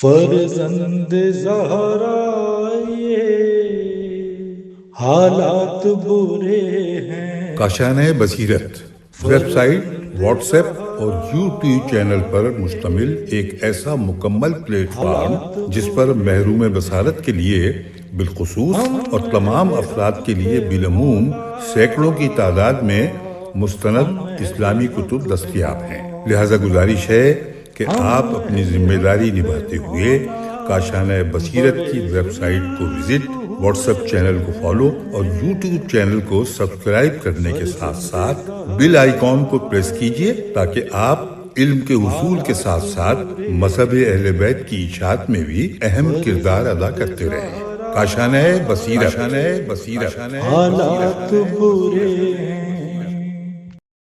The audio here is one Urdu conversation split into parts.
فرزند زہرا یہ حالات برے ہیں۔ کاشانۂ بصیرت ویب سائٹ، واٹس ایپ اور یوٹیوب چینل پر مشتمل ایک ایسا مکمل پلیٹ فارم جس پر محروم بصارت کے لیے بالخصوص اور تمام افراد کے لیے بالعموم سینکڑوں کی تعداد میں مستند اسلامی کتب دستیاب ہیں۔ لہذا گزارش ہے کہ آپ اپنی ذمہ داری نبھاتے ہوئے کاشانۂ بصیرت کی ویب سائٹ کو وزٹ، واٹس ایپ چینل کو فالو اور یوٹیوب چینل کو سبسکرائب کرنے کے ساتھ ساتھ بیل آئیکن کو پریس کیجئے تاکہ آپ علم کے حصول کے ساتھ ساتھ مذہب اہل بیت کی اشاعت میں بھی اہم کردار ادا کرتے رہیں۔ کاشانۂ بصیرت۔ حالات برے ہیں۔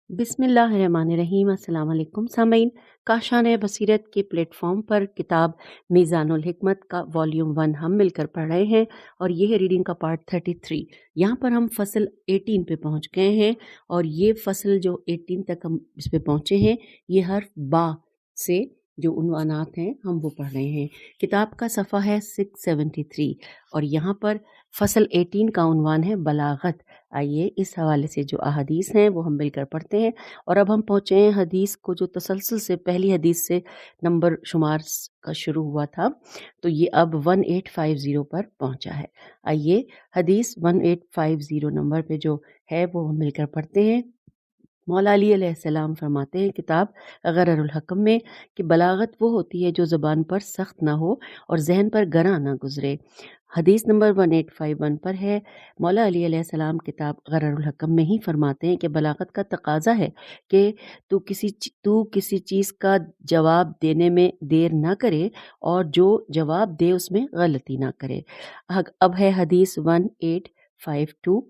بسم اللہ الرحمن الرحیم۔ السلام علیکم سامعین، کاشانۂ بصیرت کے پلیٹ فارم پر کتاب میزان الحکمت کا والیوم 1 ہم مل کر پڑھ رہے ہیں اور یہ ہے ریڈنگ کا پارٹ 33۔ یہاں پر ہم فصل 18 پہ پہنچ گئے ہیں اور یہ فصل جو 18 تک ہم اس پہ پہنچے ہیں، یہ حرف با سے جو عنوانات ہیں ہم وہ پڑھ رہے ہیں۔ کتاب کا صفحہ ہے 673 اور یہاں پر فصل 18 کا عنوان ہے بلاغت۔ آئیے اس حوالے سے جو احادیث ہیں وہ ہم مل کر پڑھتے ہیں۔ اور اب ہم پہنچے ہیں حدیث کو جو تسلسل سے پہلی حدیث سے نمبر شمار کا شروع ہوا تھا، تو یہ اب 1850 پر پہنچا ہے۔ آئیے حدیث 1850 نمبر پہ جو ہے وہ ہم مل کر پڑھتے ہیں۔ مولا علی علیہ السلام فرماتے ہیں کتاب غرر الحکم میں کہ بلاغت وہ ہوتی ہے جو زبان پر سخت نہ ہو اور ذہن پر گراں نہ گزرے۔ حدیث نمبر 1851 پر ہے، مولا علی علیہ السلام کتاب غرر الحکم میں ہی فرماتے ہیں کہ بلاغت کا تقاضا ہے کہ تو کسی چیز کا جواب دینے میں دیر نہ کرے اور جو جواب دے اس میں غلطی نہ کرے۔ اب ہے حدیث 1852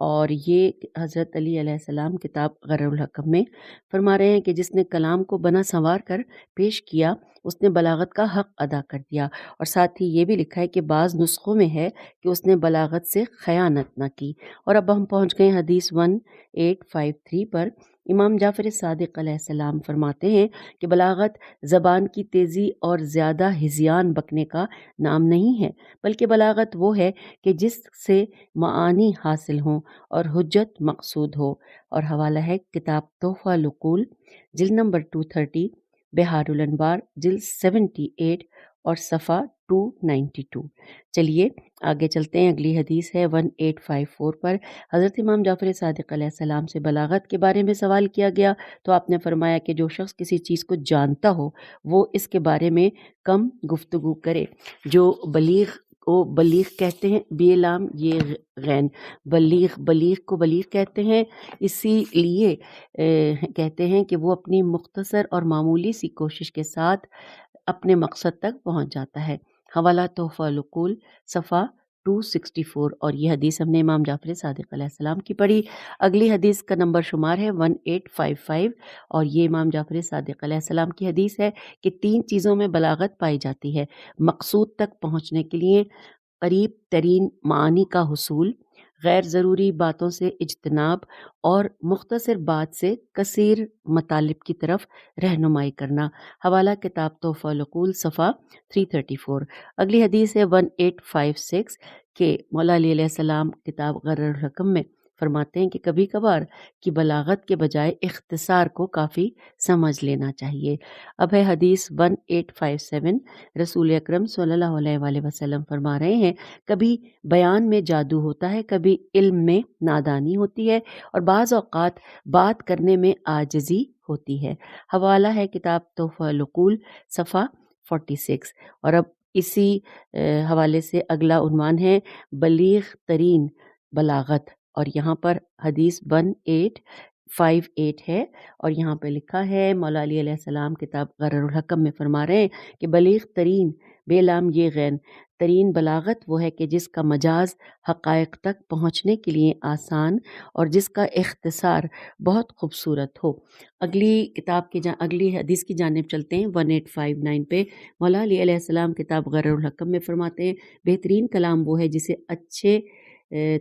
اور یہ حضرت علی علیہ السلام کتاب غرر الحکم میں فرما رہے ہیں کہ جس نے کلام کو بنا سنوار کر پیش کیا اس نے بلاغت کا حق ادا کر دیا، اور ساتھ ہی یہ بھی لکھا ہے کہ بعض نسخوں میں ہے کہ اس نے بلاغت سے خیانت نہ کی۔ اور اب ہم پہنچ گئے حدیث 1853 پر۔ امام جعفر صادق علیہ السلام فرماتے ہیں کہ بلاغت زبان کی تیزی اور زیادہ ہذیان بکنے کا نام نہیں ہے، بلکہ بلاغت وہ ہے کہ جس سے معانی حاصل ہوں اور حجت مقصود ہو۔ اور حوالہ ہے کتاب تحفہ العقول جلد نمبر 230، بہار الانوار جلد 78 اور صفحہ 292۔ چلیے آگے چلتے ہیں، اگلی حدیث ہے 1854 پر۔ حضرت امام جعفر صادق علیہ السلام سے بلاغت کے بارے میں سوال کیا گیا تو آپ نے فرمایا کہ جو شخص کسی چیز کو جانتا ہو وہ اس کے بارے میں کم گفتگو کرے۔ جو بلیغ کو بلیغ کہتے ہیں، بے لام یہ غین، بلیغ کو بلیغ کہتے ہیں، اسی لیے کہتے ہیں کہ وہ اپنی مختصر اور معمولی سی کوشش کے ساتھ اپنے مقصد تک پہنچ جاتا ہے۔ حوالہ تحفہ العقول صفحہ 264، اور یہ حدیث ہم نے امام جعفر صادق علیہ السلام کی پڑھی۔ اگلی حدیث کا نمبر شمار ہے 1855 اور یہ امام جعفر صادق علیہ السلام کی حدیث ہے کہ 3 چیزوں میں بلاغت پائی جاتی ہے: مقصود تک پہنچنے کے لیے قریب ترین معانی کا حصول، غیر ضروری باتوں سے اجتناب، اور مختصر بات سے کثیر مطالب کی طرف رہنمائی کرنا۔ حوالہ کتاب تحفہ العقول صفحہ 334۔ اگلی حدیث ہے 1856 کہ مولا علی علیہ السلام کتاب غرر الحکم میں فرماتے ہیں کہ کبھی کبھار کی بلاغت کے بجائے اختصار کو کافی سمجھ لینا چاہیے۔ اب ہے حدیث 1857۔ رسول اکرم صلی اللہ علیہ وآلہ وسلم فرما رہے ہیں، کبھی بیان میں جادو ہوتا ہے، کبھی علم میں نادانی ہوتی ہے، اور بعض اوقات بات کرنے میں عاجزی ہوتی ہے۔ حوالہ ہے کتاب تحفہ العقول صفحہ 46۔ اور اب اسی حوالے سے اگلا عنوان ہے بلیغ ترین بلاغت، اور یہاں پر حدیث 1858 ہے اور یہاں پہ لکھا ہے مولا علی علیہ السلام کتاب غرر الحکم میں فرما رہے ہیں کہ بلیغ ترین بے لام یہ غین ترین بلاغت وہ ہے کہ جس کا مجاز حقائق تک پہنچنے کے لیے آسان اور جس کا اختصار بہت خوبصورت ہو۔ اگلی حدیث کی جانب چلتے ہیں 1859 پہ۔ مولا علی علیہ السلام کتاب غرر الحکم میں فرماتے ہیں، بہترین کلام وہ ہے جسے اچھے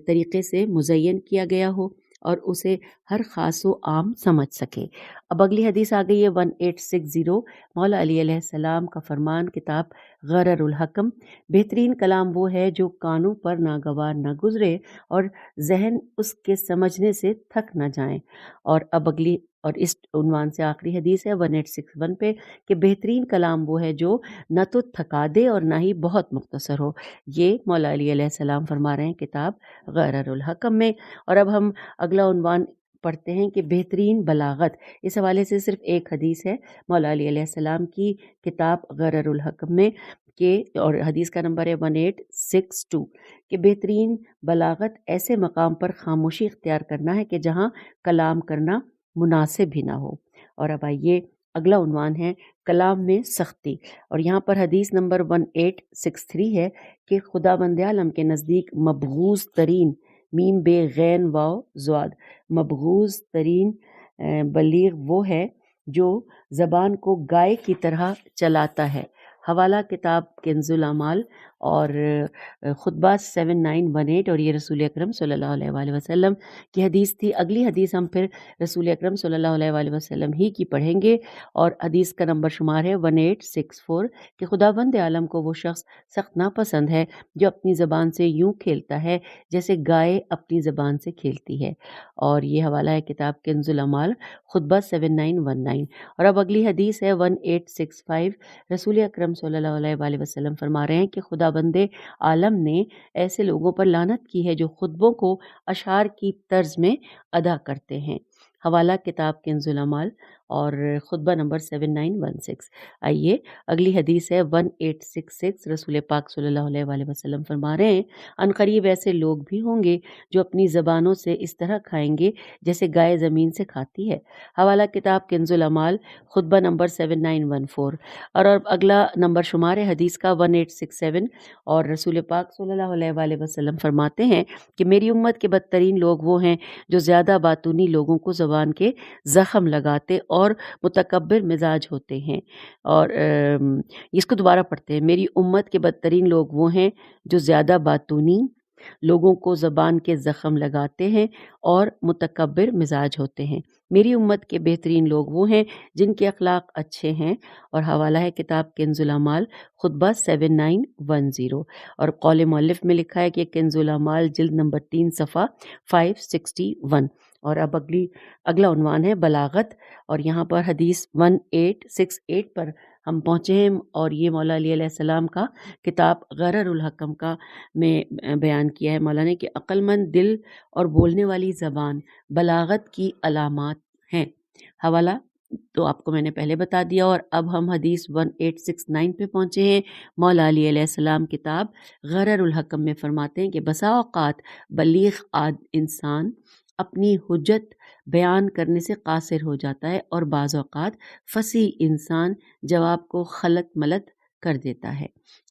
طریقے سے مزین کیا گیا ہو، اور اسے ہر خاص و عام سمجھ سکیں۔ اب اگلی حدیث آ گئی ہے 1860، مولا علی علیہ السلام کا فرمان، کتاب غرر الحکم: بہترین کلام وہ ہے جو کانوں پر ناگوار نہ گزرے اور ذہن اس کے سمجھنے سے تھک نہ جائیں۔ اور اب اگلی اور اس عنوان سے آخری حدیث ہے 1861 پہ کہ بہترین کلام وہ ہے جو نہ تو تھکا دے اور نہ ہی بہت مختصر ہو۔ یہ مولا علی علیہ السلام فرما رہے ہیں کتاب غرر الحکم میں۔ اور اب ہم اگلا عنوان پڑھتے ہیں کہ بہترین بلاغت۔ اس حوالے سے صرف ایک حدیث ہے مولا علی علیہ السلام کی کتاب غرر الحکم میں کہ، اور حدیث کا نمبر ہے 1862، کہ بہترین بلاغت ایسے مقام پر خاموشی اختیار کرنا ہے کہ جہاں کلام کرنا مناسب ہی نہ ہو۔ اور اب آئیے اگلا عنوان ہے کلام میں سختی، اور یہاں پر حدیث نمبر 1863 ہے کہ خدا بند عالم کے نزدیک مبغوض ترین، میم بے غین واو زواد، مبغوض ترین بلیغ وہ ہے جو زبان کو گائے کی طرح چلاتا ہے۔ حوالہ کتاب کنز الاعمال اور خطبہ 7918، اور یہ رسول اکرم صلی اللہ علیہ وآلہ وسلم کی حدیث تھی۔ اگلی حدیث ہم پھر رسول اکرم صلی اللہ علیہ وآلہ وسلم ہی کی پڑھیں گے، اور حدیث کا نمبر شمار ہے 1864 کہ خدا بند عالم کو وہ شخص سخت ناپسند ہے جو اپنی زبان سے یوں کھیلتا ہے جیسے گائے اپنی زبان سے کھیلتی ہے، اور یہ حوالہ ہے کتاب کنز الاعمال خطبہ 7919۔ اور اب اگلی حدیث ہے 1865، رسول اکرم صلی اللہ علیہ وآلہ وسلم فرما رہے ہیں کہ خدا بند عالم نے ایسے لوگوں پر لعنت کی ہے جو خطبوں کو اشعار کی طرز میں ادا کرتے ہیں۔ حوالہ کتاب کنز الاعمال اور خطبہ نمبر 7916۔ آئیے اگلی حدیث ہے 1866، رسول پاک صلی اللہ علیہ وآلہ وسلم فرما رہے ہیں ان قریب ایسے لوگ بھی ہوں گے جو اپنی زبانوں سے اس طرح کھائیں گے جیسے گائے زمین سے کھاتی ہے۔ حوالہ کتاب کنز الاعمال خطبہ نمبر 7914۔ اور اب اگلا نمبر شمار ہے حدیث کا 1867، اور رسول پاک صلی اللہ علیہ وآلہ وسلم فرماتے ہیں کہ میری امت کے بدترین لوگ وہ ہیں جو زیادہ باتونی لوگوں کو زبان کے زخم لگاتے اور متکبر مزاج ہوتے ہیں۔ اور اس کو دوبارہ پڑھتے ہیں، میری امت کے بدترین لوگ وہ ہیں جو زیادہ باتونی لوگوں کو زبان کے زخم لگاتے ہیں اور متکبر مزاج ہوتے ہیں۔ میری امت کے بہترین لوگ وہ ہیں جن کے اخلاق اچھے ہیں، اور حوالہ ہے کتاب کنز الاعمال خطبہ 7910، اور قول مؤلف میں لکھا ہے کہ کنز الاعمال جلد نمبر 3 صفحہ 561۔ اور اب اگلا عنوان ہے بلاغت، اور یہاں پر حدیث 1868 پر ہم پہنچے ہیں، اور یہ مولا علی علیہ السلام کا کتاب غرر الحکم کا میں بیان کیا ہے مولا نے کہ عقل مند دل اور بولنے والی زبان بلاغت کی علامات ہیں۔ حوالہ تو آپ کو میں نے پہلے بتا دیا، اور اب ہم حدیث 1869 پہ پہنچے ہیں۔ مولا علی علیہ السلام کتاب غرر الحکم میں فرماتے ہیں کہ بسا اوقات بلیغ انسان اپنی حجت بیان کرنے سے قاصر ہو جاتا ہے، اور بعض اوقات فصیح انسان جواب کو خلط ملط کر دیتا ہے۔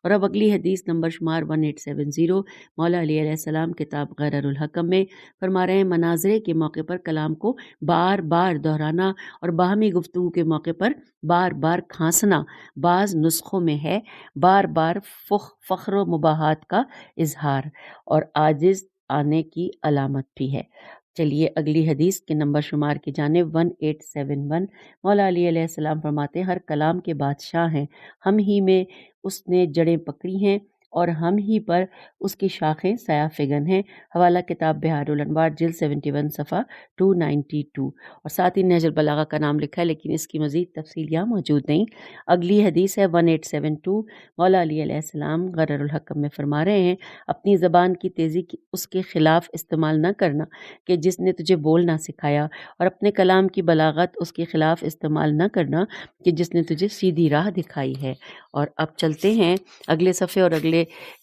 اور اب اگلی حدیث نمبر شمار 1870، مولا علی علیہ السلام کتاب غرر الحکم میں فرما رہے ہیں مناظرے کے موقع پر کلام کو بار بار دہرانا اور باہمی گفتگو کے موقع پر بار بار کھانسنا بعض نسخوں میں ہے بار بار فخر و مباحات کا اظہار اور عاجز آنے کی علامت بھی ہے۔ چلیے اگلی حدیث کے نمبر شمار کی جانب 1871، مولا علی علیہ السلام فرماتے ہیں ہر کلام کے بادشاہ ہیں، ہم ہی میں اس نے جڑیں پکڑی ہیں اور ہم ہی پر اس کی شاخیں سایہ فگن ہیں۔ حوالہ کتاب بہار الانوار جلد 71 صفحہ 292، اور ساتھ ہی نہج البلاغہ کا نام لکھا ہے، لیکن اس کی مزید تفصیل یہاں موجود نہیں۔ اگلی حدیث ہے 1872، مولا علی علیہ السلام غرر الحکم میں فرما رہے ہیں اپنی زبان کی تیزی اس کے خلاف استعمال نہ کرنا کہ جس نے تجھے بولنا سکھایا، اور اپنے کلام کی بلاغت اس کے خلاف استعمال نہ کرنا کہ جس نے تجھے سیدھی راہ دکھائی ہے۔ اور اب چلتے ہیں اگلے صفحے اور اگلے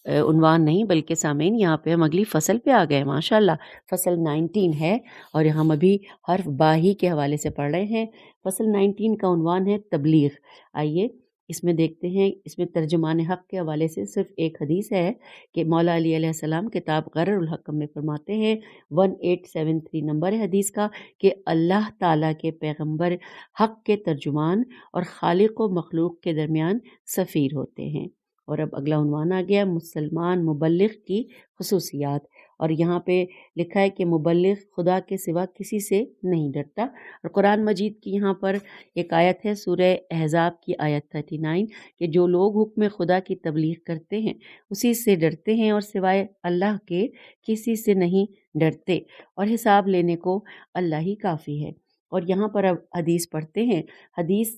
عنوان نہیں بلکہ سامعین یہاں پہ ہم اگلی فصل پہ آ گئے، ماشاءاللہ فصل 19 ہے، اور ہم ابھی حرف باہی کے حوالے سے پڑھ رہے ہیں۔ فصل 19 کا عنوان ہے تبلیغ۔ آئیے اس میں دیکھتے ہیں، اس میں ترجمان حق کے حوالے سے صرف ایک حدیث ہے کہ مولا علی علیہ السلام کتاب غرر الحکم میں فرماتے ہیں 1873 نمبر ہے حدیث کا کہ اللہ تعالیٰ کے پیغمبر حق کے ترجمان اور خالق و مخلوق کے درمیان سفیر ہوتے ہیں۔ اور اب اگلا عنوان آ گیا مسلمان مبلغ کی خصوصیات، اور یہاں پہ لکھا ہے کہ مبلغ خدا کے سوا کسی سے نہیں ڈرتا۔ اور قرآن مجید کی یہاں پر ایک آیت ہے سورہ احزاب کی آیت 39 کہ جو لوگ حکم خدا کی تبلیغ کرتے ہیں اسی سے ڈرتے ہیں اور سوائے اللہ کے کسی سے نہیں ڈرتے، اور حساب لینے کو اللہ ہی کافی ہے۔ اور یہاں پر اب حدیث پڑھتے ہیں۔ حدیث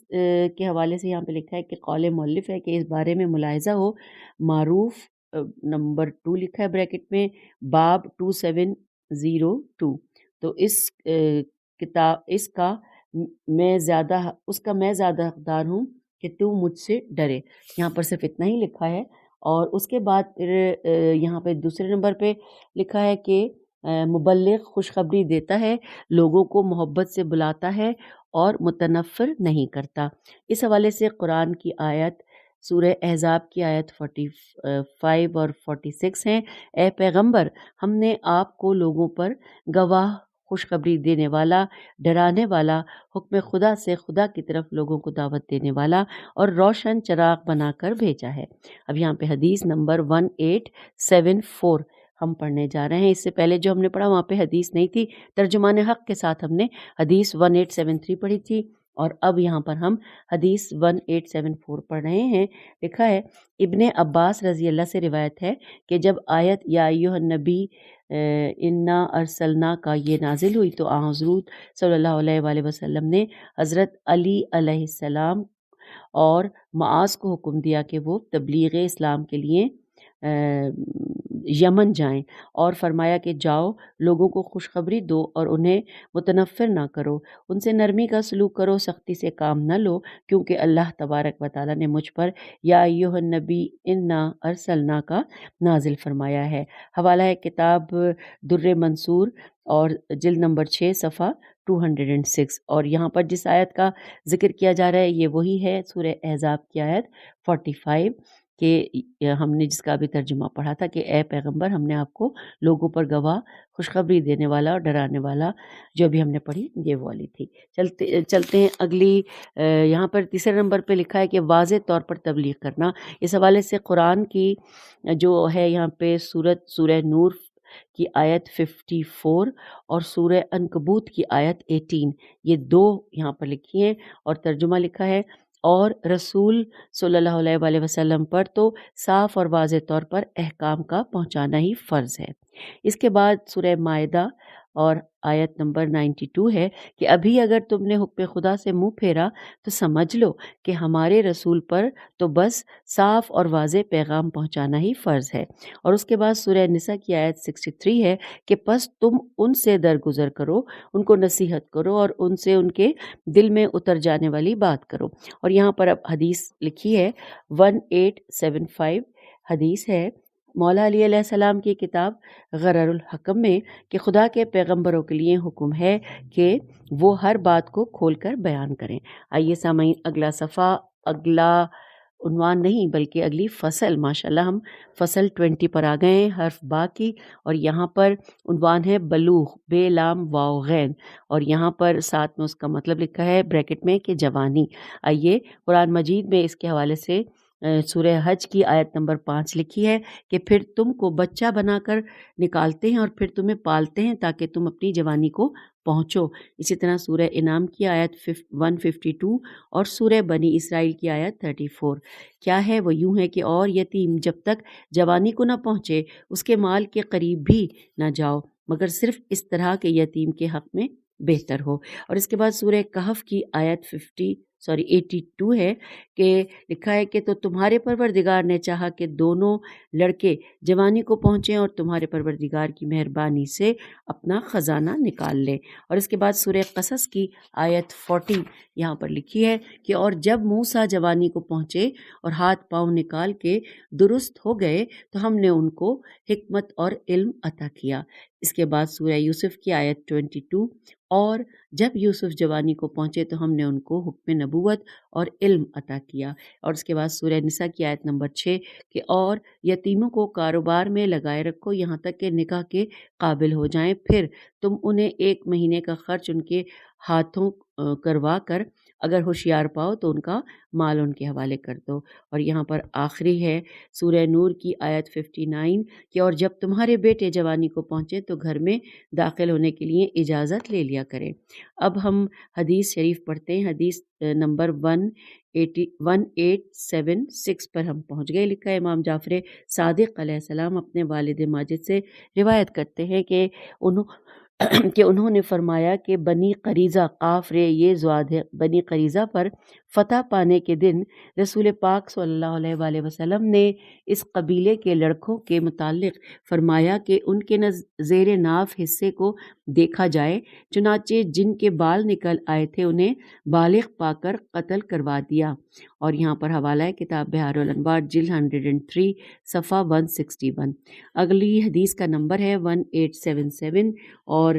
کے حوالے سے یہاں پہ لکھا ہے کہ قول مؤلف ہے کہ اس بارے میں ملاحظہ ہو، معروف نمبر 2 لکھا ہے بریکٹ میں، باب 2702، تو اس کتاب اس کا میں زیادہ حقدار ہوں کہ تو مجھ سے ڈرے۔ یہاں پر صرف اتنا ہی لکھا ہے، اور اس کے بعد پھر یہاں پہ دوسرے نمبر پہ لکھا ہے کہ مبلغ خوشخبری دیتا ہے، لوگوں کو محبت سے بلاتا ہے اور متنفر نہیں کرتا۔ اس حوالے سے قرآن کی آیت سورہ احزاب کی آیت 45 اور 46 ہیں، اے پیغمبر ہم نے آپ کو لوگوں پر گواہ، خوشخبری دینے والا، ڈرانے والا، حکم خدا سے خدا کی طرف لوگوں کو دعوت دینے والا اور روشن چراغ بنا کر بھیجا ہے۔ اب یہاں پہ حدیث نمبر 1874 ہم پڑھنے جا رہے ہیں۔ اس سے پہلے جو ہم نے پڑھا وہاں پہ حدیث نہیں تھی، ترجمان حق کے ساتھ ہم نے حدیث 1873 پڑھی تھی، اور اب یہاں پر ہم حدیث 1874 پڑھ رہے ہیں۔ لکھا ہے ابن عباس رضی اللہ سے روایت ہے کہ جب آیت یا ایھا النبی انا ارسلنا کا یہ نازل ہوئی تو حضور صلی اللہ علیہ وآلہ وسلم نے حضرت علی علیہ السلام اور معاذ کو حکم دیا کہ وہ تبلیغ اسلام کے لیے یمن جائیں، اور فرمایا کہ جاؤ لوگوں کو خوشخبری دو اور انہیں متنفر نہ کرو، ان سے نرمی کا سلوک کرو، سختی سے کام نہ لو، کیونکہ اللہ تبارک و تعالیٰ نے مجھ پر یا ایھا النبی انا ارسلنا کا نازل فرمایا ہے۔ حوالہ ہے کتاب در منصور اور جلد نمبر 6 صفحہ 206، اور یہاں پر جس آیت کا ذکر کیا جا رہا ہے یہ وہی ہے سورہ احزاب کی آیت 45 کہ ہم نے جس کا بھی ترجمہ پڑھا تھا کہ اے پیغمبر ہم نے آپ کو لوگوں پر گواہ، خوشخبری دینے والا اور ڈرانے والا، جو بھی ہم نے پڑھی یہ والی تھی۔ چلتے ہیں اگلی، یہاں پر تیسرے نمبر پہ لکھا ہے کہ واضح طور پر تبلیغ کرنا۔ اس حوالے سے قرآن کی جو ہے یہاں پہ سورہ نور کی آیت 54 اور سورہ عنکبوت کی آیت 18، یہ دو یہاں پر لکھی ہیں، اور ترجمہ لکھا ہے اور رسول صلی اللہ علیہ وآلہ وسلم پر تو صاف اور واضح طور پر احکام کا پہنچانا ہی فرض ہے۔ اس کے بعد سورہ مائدہ اور آیت نمبر 92 ہے کہ ابھی اگر تم نے حکم خدا سے منہ پھیرا تو سمجھ لو کہ ہمارے رسول پر تو بس صاف اور واضح پیغام پہنچانا ہی فرض ہے۔ اور اس کے بعد سورہ نساء کی آیت 63 ہے کہ پس تم ان سے درگزر کرو، ان کو نصیحت کرو اور ان سے ان کے دل میں اتر جانے والی بات کرو۔ اور یہاں پر اب حدیث لکھی ہے 1875 حدیث ہے مولا علی علیہ السلام کی کتاب غرر الحکم میں کہ خدا کے پیغمبروں کے لیے حکم ہے کہ وہ ہر بات کو کھول کر بیان کریں۔ آئیے سامعین اگلا صفحہ، اگلا عنوان نہیں بلکہ اگلی فصل، ماشاءاللہ ہم فصل 20 پر آ گئے ہیں، حرف با کی، اور یہاں پر عنوان ہے بلوغ، بے لام واو غین، اور یہاں پر ساتھ میں اس کا مطلب لکھا ہے بریکٹ میں کہ جوانی۔ آئیے قرآن مجید میں اس کے حوالے سے سورہ حج کی آیت نمبر 5 لکھی ہے کہ پھر تم کو بچہ بنا کر نکالتے ہیں اور پھر تمہیں پالتے ہیں تاکہ تم اپنی جوانی کو پہنچو۔ اسی طرح سورہ انعام کی آیت 152 اور سورہ بنی اسرائیل کی آیت 34 کیا ہے، وہ یوں ہے کہ اور یتیم جب تک جوانی کو نہ پہنچے اس کے مال کے قریب بھی نہ جاؤ مگر صرف اس طرح کے یتیم کے حق میں بہتر ہو۔ اور اس کے بعد سورہ کہف کی آیت 82 ہے کہ لکھا ہے کہ تو تمہارے پروردگار نے چاہا کہ دونوں لڑکے جوانی کو پہنچیں اور تمہارے پروردگار کی مہربانی سے اپنا خزانہ نکال لیں۔ اور اس کے بعد سورہ قصص کی آیت 40 یہاں پر لکھی ہے کہ اور جب موسیٰ جوانی کو پہنچے اور ہاتھ پاؤں نکال کے درست ہو گئے تو ہم نے ان کو حکمت اور علم عطا کیا۔ اس کے بعد سورہ یوسف کی آیت 22 اور جب یوسف جوانی کو پہنچے تو ہم نے ان کو حکم نبوت اور علم عطا کیا۔ اور اس کے بعد سورہ نساء کی آیت نمبر 6 کہ اور یتیموں کو کاروبار میں لگائے رکھو یہاں تک کہ نکاح کے قابل ہو جائیں، پھر تم انہیں 1 مہینے کا خرچ ان کے ہاتھوں کروا کر اگر ہوشیار پاؤ تو ان کا مال ان کے حوالے کر دو۔ اور یہاں پر آخری ہے سورہ نور کی آیت 59 کہ اور جب تمہارے بیٹے جوانی کو پہنچے تو گھر میں داخل ہونے کے لیے اجازت لے لیا کریں۔ اب ہم حدیث شریف پڑھتے ہیں۔ حدیث نمبر 1876 پر ہم پہنچ گئے۔ لکھا ہے امام جعفر صادق علیہ السلام اپنے والد ماجد سے روایت کرتے ہیں کہ انہوں نے فرمایا کہ بنی قریظہ قاف رے یہ زواد ہے، بنی قریظہ پر فتح پانے کے دن رسول پاک صلی اللہ علیہ وآلہ وسلم نے اس قبیلے کے لڑکوں کے متعلق فرمایا کہ ان کے زیر ناف حصے کو دیکھا جائے، چنانچہ جن کے بال نکل آئے تھے انہیں بالغ پا کر قتل کروا دیا۔ اور یہاں پر حوالہ ہے کتاب بحار الانوار جلد 103 صفحہ 161۔ اگلی حدیث کا نمبر ہے 1877 اور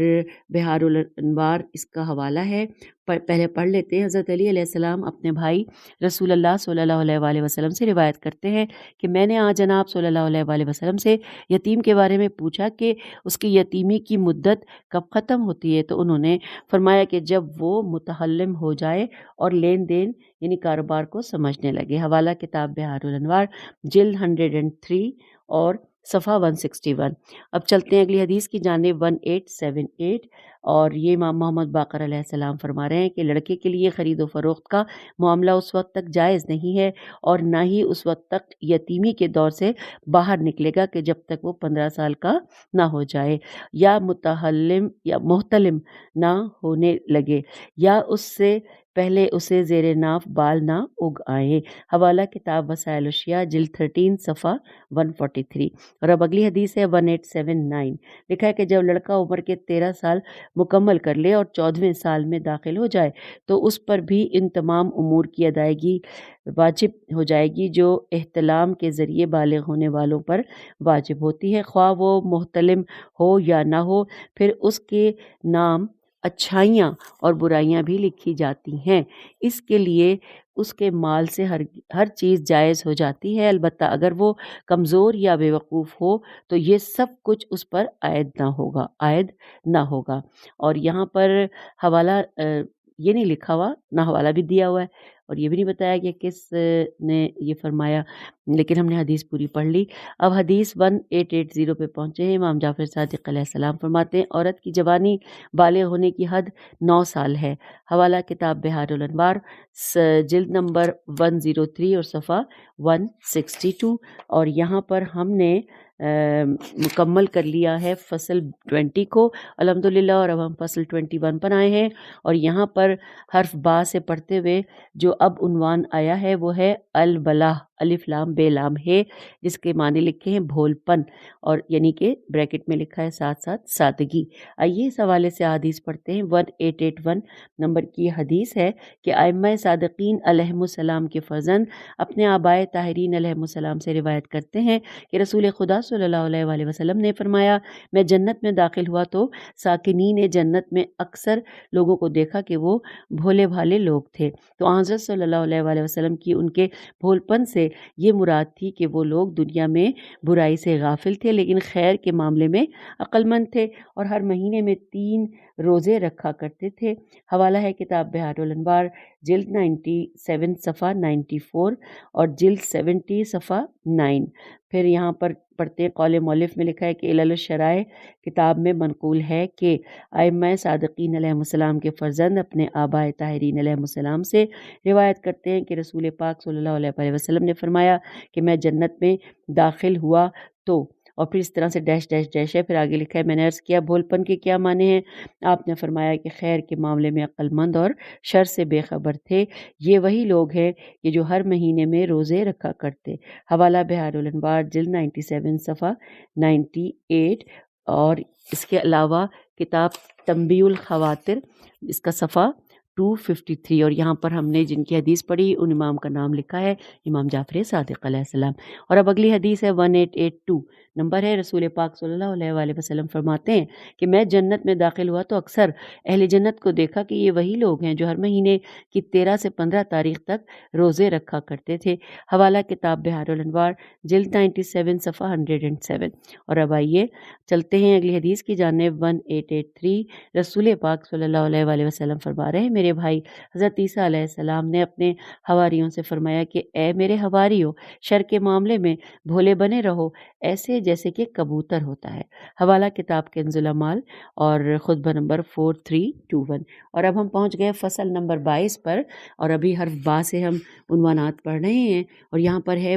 بحار الانوار اس کا حوالہ ہے۔ پہلے پڑھ لیتے ہیں۔ حضرت علی علیہ السلام اپنے بھائی رسول اللہ صلی اللہ علیہ وآلہ وسلم سے روایت کرتے ہیں کہ میں نے جناب صلی اللہ علیہ وآلہ وسلم سے یتیم کے بارے میں پوچھا کہ اس کی یتیمی کی مدت کب ختم ہوتی ہے، تو انہوں نے فرمایا کہ جب وہ متحلم ہو جائے اور لین دین یعنی کاروبار کو سمجھنے لگے۔ حوالہ کتاب بحار الانوار جلد 103 اور صفحہ 161۔ اب چلتے ہیں اگلی حدیث کی جانب 1878 اور یہ امام محمد باقر علیہ السلام فرما رہے ہیں کہ لڑکے کے لیے خرید و فروخت کا معاملہ اس وقت تک جائز نہیں ہے اور نہ ہی اس وقت تک یتیمی کے دور سے باہر نکلے گا کہ جب تک وہ 15 سال کا نہ ہو جائے یا متحلم یا محتلم نہ ہونے لگے یا اس سے پہلے اسے زیر ناف بال نہ اگ آئیں۔ حوالہ کتاب وسائل الاشیاء جلد 13 صفحہ 143۔ اور اب اگلی حدیث ہے 1879۔ لکھا ہے کہ جب لڑکا عمر کے 13 سال مکمل کر لے اور 14ویں سال میں داخل ہو جائے تو اس پر بھی ان تمام امور کی ادائیگی واجب ہو جائے گی جو احتلام کے ذریعے بالغ ہونے والوں پر واجب ہوتی ہے، خواہ وہ محتلم ہو یا نہ ہو۔ پھر اس کے نام اچھائیاں اور برائیاں بھی لکھی جاتی ہیں۔ اس کے لیے اس کے مال سے ہر چیز جائز ہو جاتی ہے، البتہ اگر وہ کمزور یا بے وقوف ہو تو یہ سب کچھ اس پر عائد نہ ہوگا۔ اور یہاں پر حوالہ یہ نہیں لکھا ہوا، نہ حوالہ بھی دیا ہوا ہے اور یہ بھی نہیں بتایا کہ کس نے یہ فرمایا، لیکن ہم نے حدیث پوری پڑھ لی۔ اب حدیث 1880 پہ پہنچے ہیں۔ امام جعفر صادق علیہ السلام فرماتے ہیں عورت کی جوانی بالغ ہونے کی حد 9 سال ہے۔ حوالہ کتاب بحار الانوار جلد نمبر 103 اور صفحہ 162۔ اور یہاں پر ہم نے مکمل کر لیا ہے فصل 20 کو الحمدللہ، اور اب ہم فصل 21 پر آئے ہیں۔ اور یہاں پر حرف با سے پڑھتے ہوئے جو اب عنوان آیا ہے وہ ہے البلاہ، الف لام بے لام ہے، جس کے معنی لکھے ہیں بھول پن، اور یعنی کہ بریکٹ میں لکھا ہے ساتھ ساتھ سادگی۔ آئیے اس حوالے سے حدیث پڑھتے ہیں۔ 1881 نمبر کی حدیث ہے کہ ائمہ صادقین علیہم السلام کے فرزند اپنے آبائے طاہرین علیہم السلام سے روایت کرتے ہیں کہ رسول خدا صلی اللہ علیہ وآلہ وسلم نے فرمایا میں جنت میں داخل ہوا تو ساکنین جنت میں اکثر لوگوں کو دیکھا کہ وہ بھولے بھالے لوگ تھے، تو حضرت صلی اللہ علیہ وآلہ وسلم کی ان کے بھول پن سے یہ مراد تھی کہ وہ لوگ دنیا میں برائی سے غافل تھے لیکن خیر کے معاملے میں عقل مند تھے اور ہر مہینے میں 3 روزے رکھا کرتے تھے۔ حوالہ ہے کتاب بحار الانوار جلد 97 صفحہ 94 اور جلد 70 صفحہ 9۔ پھر یہاں پر پڑھتے ہیں قول مؤلف میں لکھا ہے کہ علل الشرائع کتاب میں منقول ہے کہ ائمہ صادقین علیہ السلام کے فرزند اپنے آبائے طاہرین علیہ السلام سے روایت کرتے ہیں کہ رسول پاک صلی اللہ علیہ وسلم نے فرمایا کہ میں جنت میں داخل ہوا تو، اور پھر اس طرح سے ڈیش ڈیش ڈیش ہے۔ پھر آگے لکھا ہے میں نے عرض کیا بھول پن کے کیا معنی ہیں؟ آپ نے فرمایا کہ خیر کے معاملے میں عقل مند اور شر سے بے خبر تھے، یہ وہی لوگ ہیں کہ جو ہر مہینے میں روزے رکھا کرتے۔ حوالہ بحار الانوار جلد 97 صفحہ 98 اور اس کے علاوہ کتاب تنبیہ الخواطر اس کا صفحہ 253۔ اور یہاں پر ہم نے جن کی حدیث پڑھی ان امام کا نام لکھا ہے امام جعفر صادق علیہ السلام۔ اور اب اگلی حدیث ہے 1882 نمبر ہے۔ رسول پاک صلی اللہ علیہ وآلہ وسلم فرماتے ہیں کہ میں جنت میں داخل ہوا تو اکثر اہل جنت کو دیکھا کہ یہ وہی لوگ ہیں جو ہر مہینے کی 13 سے 15 تاریخ تک روزے رکھا کرتے تھے۔ حوالہ کتاب بحار الانوار جلد 97 صفحہ 107۔ اور اب آئیے چلتے ہیں اگلی حدیث کی جانب 1883۔ رسول پاک صلی اللہ علیہ وآلہ وسلم فرما رہے ہیں میرے میرے بھائی حضرت عیسیٰ علیہ السلام نے اپنے حواریوں سے فرمایا کہ اے میرے حواریوں، شر کے معاملے میں بھولے بنے رہو، ایسے جیسے کہ کبوتر ہوتا ہے۔ حوالہ کتاب کنز العمال اور خطبہ نمبر 4321۔ اور اب ہم پہنچ گئے فصل نمبر 22 پر، اور ابھی حرف با سے ہم عنوانات پڑھ رہے ہیں، اور یہاں پر ہے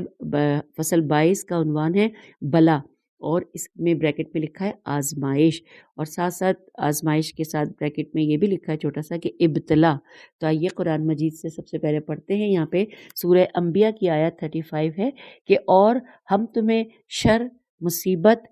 فصل 22 کا عنوان ہے بلا، اور اس میں بریکٹ میں لکھا ہے آزمائش، اور ساتھ ساتھ آزمائش کے ساتھ بریکٹ میں یہ بھی لکھا ہے چھوٹا سا کہ ابتلا۔ تو آئیے قرآن مجید سے سب سے پہلے پڑھتے ہیں۔ یہاں پہ سورہ انبیاء کی آیت 35 ہے کہ اور ہم تمہیں شر، مصیبت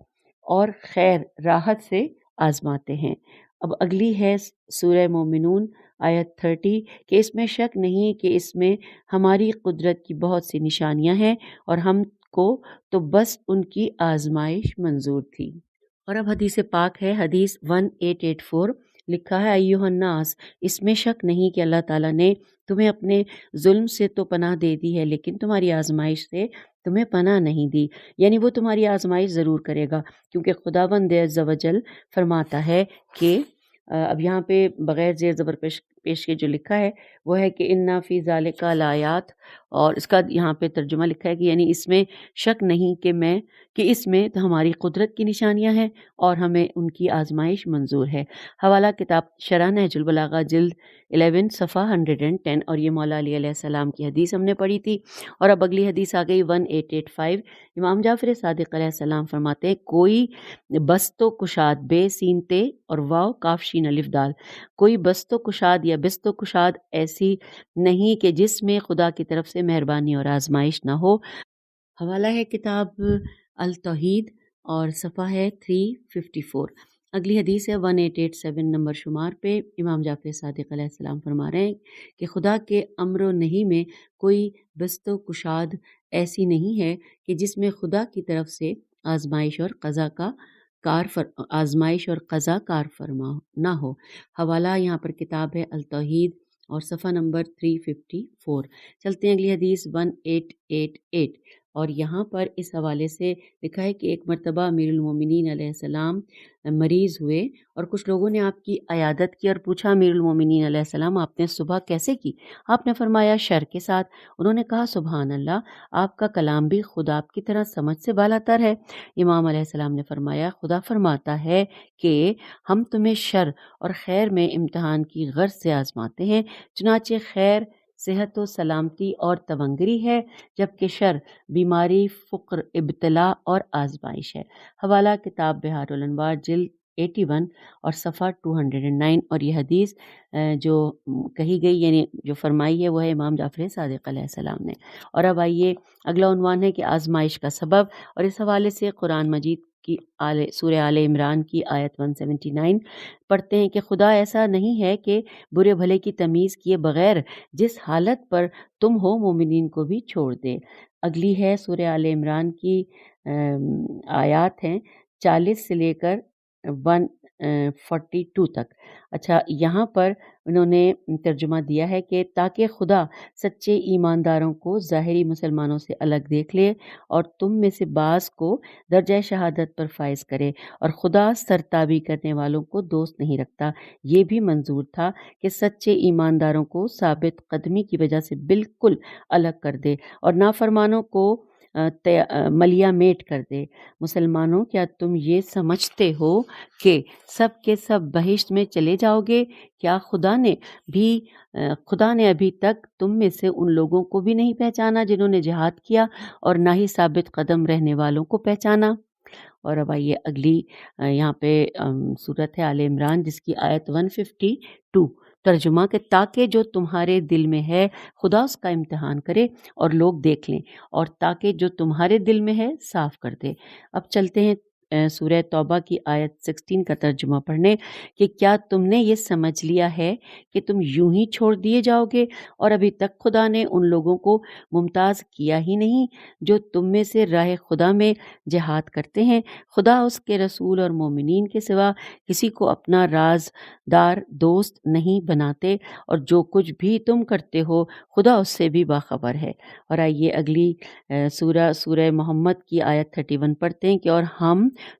اور خیر، راحت سے آزماتے ہیں۔ اب اگلی ہے سورہ مومنون آیت 30 کہ اس میں شک نہیں کہ اس میں ہماری قدرت کی بہت سی نشانیاں ہیں، اور ہم کو تو بس ان کی آزمائش منظور تھی۔ اور اب حدیث پاک ہے، حدیث 1884، لکھا ہے ایھا الناس، اس میں شک نہیں کہ اللہ تعالیٰ نے تمہیں اپنے ظلم سے تو پناہ دے دی ہے، لیکن تمہاری آزمائش سے تمہیں پناہ نہیں دی، یعنی وہ تمہاری آزمائش ضرور کرے گا، کیونکہ خداوند عز و جل فرماتا ہے کہ اب یہاں پہ بغیر زیر زبر پیش کے جو لکھا ہے وہ ہے کہ انا فی ذالک لآیات، اور اس کا یہاں پہ ترجمہ لکھا ہے کہ یعنی اس میں شک نہیں کہ اس میں ہماری قدرت کی نشانیاں ہیں اور ہمیں ان کی آزمائش منظور ہے۔ حوالہ کتاب شرح نہج البلاغہ جلد 11 صفحہ 110، اور یہ مولا علی علیہ السلام کی حدیث ہم نے پڑھی تھی۔ اور اب اگلی حدیث آ گئی 1885۔ امام جعفر صادق علیہ السلام فرماتے ہیں کوئی بست و کشاد، بے سین تے اور واو کاف شین الف دال، کوئی بست و کشاد یا بست و کشاد ایسی نہیں کہ جس میں خدا کی طرف سے مہربانی اور آزمائش نہ ہو۔ حوالہ ہے کتاب التوحید اور صفحہ ہے 354۔ اگلی حدیث ہے 1887 نمبر شمار پہ۔ امام جعفر صادق علیہ السلام فرما رہے ہیں کہ خدا کے امر و نہی میں کوئی بست و کشاد ایسی نہیں ہے کہ جس میں خدا کی طرف سے آزمائش اور قضا کار فرما نہ ہو۔ حوالہ یہاں پر کتاب ہے التوحید اور صفحہ نمبر 354۔ چلتے ہیں اگلی حدیث 1888، اور یہاں پر اس حوالے سے لکھا ہے کہ ایک مرتبہ امیر المومنین علیہ السلام مریض ہوئے، اور کچھ لوگوں نے آپ کی عیادت کی اور پوچھا امیر المومنین علیہ السلام آپ نے صبح کیسے کی؟ آپ نے فرمایا شر کے ساتھ۔ انہوں نے کہا سبحان اللہ، آپ کا کلام بھی خود آپ کی طرح سمجھ سے بالاتر ہے۔ امام علیہ السلام نے فرمایا خدا فرماتا ہے کہ ہم تمہیں شر اور خیر میں امتحان کی غرض سے آزماتے ہیں، چنانچہ خیر صحت و سلامتی اور تونگری ہے، جبکہ شر بیماری، فقر، ابتلا اور آزمائش ہے۔ حوالہ کتاب بحار الانوار جلد 81 اور صفحہ 209، اور یہ حدیث جو کہی گئی یعنی جو فرمائی ہے وہ ہے امام جعفر صادق علیہ السلام نے۔ اور اب آئیے اگلا عنوان ہے کہ آزمائش کا سبب، اور اس حوالے سے قرآن مجید کی سورہ آل عمران کی آیت 179 پڑھتے ہیں کہ خدا ایسا نہیں ہے کہ برے بھلے کی تمیز کیے بغیر جس حالت پر تم ہو مومنین کو بھی چھوڑ دے۔ اگلی ہے سورہ آل عمران کی آیات ہیں 40 سے لے کر 142 تک۔ اچھا، یہاں پر انہوں نے ترجمہ دیا ہے کہ تاکہ خدا سچے ایمانداروں کو ظاہری مسلمانوں سے الگ دیکھ لے اور تم میں سے بعض کو درجہ شہادت پر فائز کرے، اور خدا سرتابی کرنے والوں کو دوست نہیں رکھتا۔ یہ بھی منظور تھا کہ سچے ایمانداروں کو ثابت قدمی کی وجہ سے بالکل الگ کر دے اور نافرمانوں کو ملیا میٹ کر دے۔ مسلمانوں، کیا تم یہ سمجھتے ہو کہ سب کے سب بہشت میں چلے جاؤ گے؟ کیا خدا نے ابھی تک تم میں سے ان لوگوں کو بھی نہیں پہچانا جنہوں نے جہاد کیا، اور نہ ہی ثابت قدم رہنے والوں کو پہچانا؟ اور اب آئیے اگلی یہاں پہ سورت ہے آل عمران جس کی آیت 152، ترجمہ کہ تاکہ جو تمہارے دل میں ہے خدا اس کا امتحان کرے اور لوگ دیکھ لیں، اور تاکہ جو تمہارے دل میں ہے صاف کر دے۔ اب چلتے ہیں سورہ توبہ کی آیت 16 کا ترجمہ پڑھنے کہ کیا تم نے یہ سمجھ لیا ہے کہ تم یوں ہی چھوڑ دیے جاؤ گے، اور ابھی تک خدا نے ان لوگوں کو ممتاز کیا ہی نہیں جو تم میں سے راہ خدا میں جہاد کرتے ہیں۔ خدا اس کے رسول اور مومنین کے سوا کسی کو اپنا رازدار دوست نہیں بناتے، اور جو کچھ بھی تم کرتے ہو خدا اس سے بھی باخبر ہے۔ اور آئیے اگلی سورہ محمد کی آیت 31 پڑھتے ہیں کہ اور ہم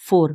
4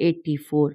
84।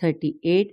38।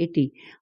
80।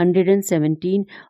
117।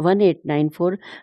1894।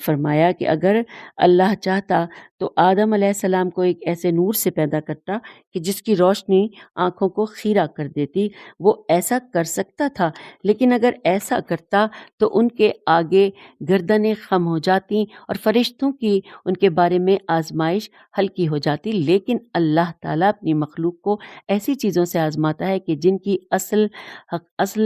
فرمایا کہ اگر اللہ چاہتا تو آدم علیہ السلام کو ایک ایسے نور سے پیدا کرتا کہ جس کی روشنی آنکھوں کو خیرہ کر دیتی۔ وہ ایسا کر سکتا تھا، لیکن اگر ایسا کرتا تو ان کے آگے گردنیں خم ہو جاتی اور فرشتوں کی ان کے بارے میں آزمائش ہلکی ہو جاتی۔ لیکن اللہ تعالیٰ اپنی مخلوق کو ایسی چیزوں سے آزماتا ہے کہ جن کی اصل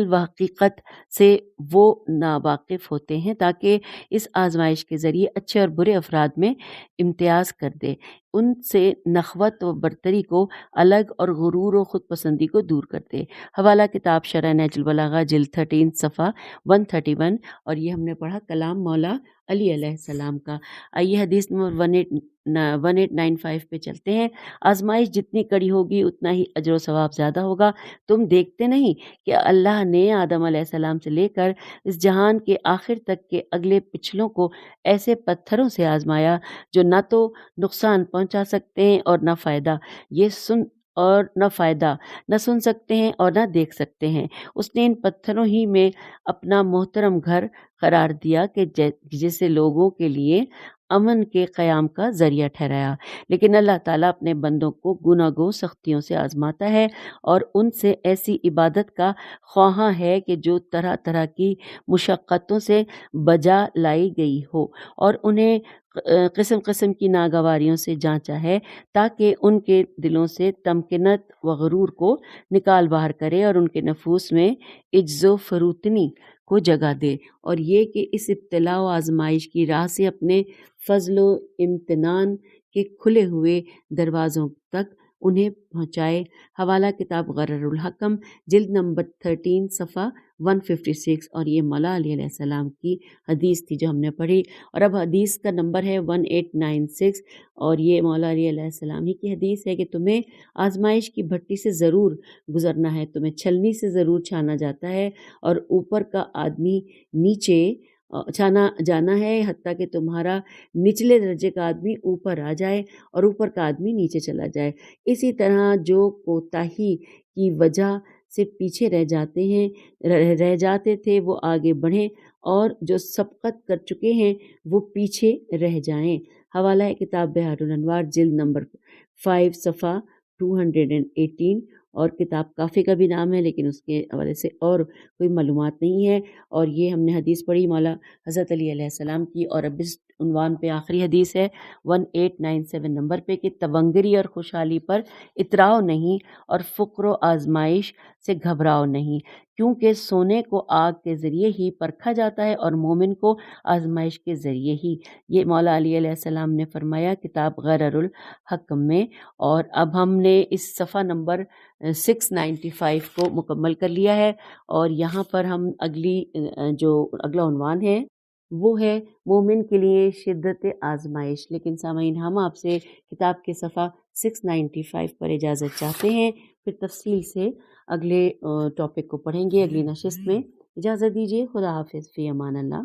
و حقیقت سے وہ ناواقف ہوتے ہیں، تاکہ اس آزمائش کے ذریعے اچھے اور برے افراد میں امتیاز کر دے، ان سے نخوت و برتری کو الگ اور غرور و خود پسندی کو دور کر دے۔ حوالہ کتاب شرح نہج البلاغہ جلد 13 صفحہ 131، اور یہ ہم نے پڑھا کلام مولا علی علیہ السلام کا۔ آئیے حدیث نمبر 1895 پہ چلتے ہیں۔ آزمائش جتنی کڑی ہوگی اتنا ہی اجر و ثواب زیادہ ہوگا۔ تم دیکھتے نہیں کہ اللہ نے آدم علیہ السلام سے لے کر اس جہان کے آخر تک کے اگلے پچھلوں کو ایسے پتھروں سے آزمایا جو نہ تو نقصان پہنچا سکتے ہیں اور نہ فائدہ، نہ سن سکتے ہیں اور نہ دیکھ سکتے ہیں۔ اس نے ان پتھروں ہی میں اپنا محترم گھر قرار دیا کہ جسے لوگوں کے لیے امن کے قیام کا ذریعہ ٹھہرایا۔ لیکن اللہ تعالیٰ اپنے بندوں کو گناہ گو سختیوں سے آزماتا ہے اور ان سے ایسی عبادت کا خواہاں ہے کہ جو طرح طرح کی مشقتوں سے بجا لائی گئی ہو، اور انہیں قسم قسم کی ناگواریوں سے جانچا ہے تاکہ ان کے دلوں سے تمکنت و غرور کو نکال باہر کرے اور ان کے نفوس میں عجز و فروتنی کو جگہ دے، اور یہ کہ اس ابتلاء و آزمائش کی راہ سے اپنے فضل و امتنان کے کھلے ہوئے دروازوں تک انہیں پہنچائے۔ حوالہ کتاب غرر الحکم جلد نمبر 13 صفحہ 156، اور یہ مولا علی علیہ السلام کی حدیث تھی جو ہم نے پڑھی۔ اور اب حدیث کا نمبر ہے 1896، اور یہ مولا علی علیہ السلام ہی کی حدیث ہے کہ تمہیں آزمائش کی بھٹی سے ضرور گزرنا ہے، تمہیں چھلنی سے ضرور چھانا جاتا ہے، اور اوپر کا آدمی نیچے چھانا جانا ہے، حتیٰ کہ تمہارا نچلے درجے کا آدمی اوپر آ جائے اور اوپر کا آدمی نیچے چلا جائے۔ اسی طرح جو کوتاہی کی وجہ سے پیچھے رہ جاتے تھے وہ آگے بڑھیں، اور جو سبقت کر چکے ہیں وہ پیچھے رہ جائیں۔ حوالہ کتاب بحار الانوار جلد نمبر 5 صفحہ 218، اور کتاب کافی کا بھی نام ہے لیکن اس کے حوالے سے اور کوئی معلومات نہیں ہے۔ اور یہ ہم نے حدیث پڑھی مولا حضرت علی علیہ السلام کی، اور اب اس عنوان پہ آخری حدیث ہے 1897 نمبر پہ کہ تونگری اور خوشحالی پر اتراؤ نہیں اور فقر و آزمائش سے گھبراؤ نہیں، کیونکہ سونے کو آگ کے ذریعے ہی پرکھا جاتا ہے اور مومن کو آزمائش کے ذریعے ہی۔ یہ مولا علی علیہ السلام نے فرمایا کتاب غرر الحکم میں۔ اور اب ہم نے اس صفحہ نمبر 695 کو مکمل کر لیا ہے، اور یہاں پر ہم اگلا عنوان ہے وہ ہے مومن کے لیے شدت آزمائش۔ لیکن سامعین، ہم آپ سے کتاب کے صفحہ 695 پر اجازت چاہتے ہیں، پھر تفصیل سے اگلے ٹاپک کو پڑھیں گے اگلی نشست میں۔ اجازت دیجیے، خدا حافظ، فی امان اللہ۔